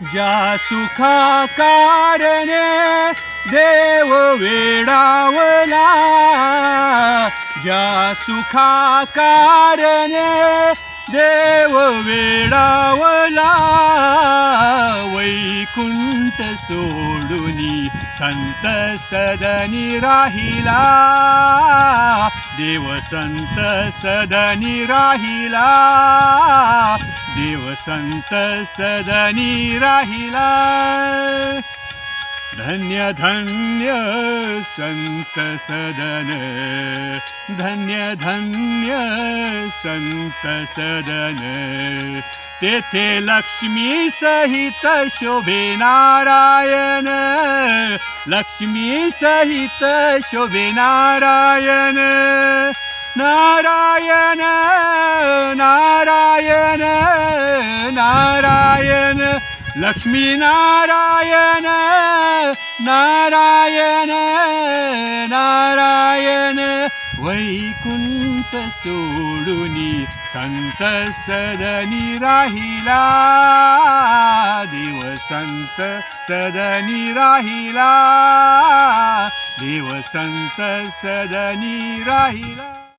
ज्या सुखा कारणे देव वेडावला, ज्या सुखा कारणे देव वेडावला, वैकुंठ सोडूनी संत सदनी राहिला, देव संत सदनी राहिला, देव संत सदनी राहिला. धन्य धन्य संत सदन, धन्य धन्य संत सदन, तेथे लक्ष्मी सहित शोभे नारायण, लक्ष्मी सहित शोभे नारायण, नारायण नारायण नारायण, लक्ष्मी नारायण नारायण नारायण, वैकुंठ सोडूनी संत सदनी राहिला, देव संत सदनी राहिला, देव संत सदनी राहिला.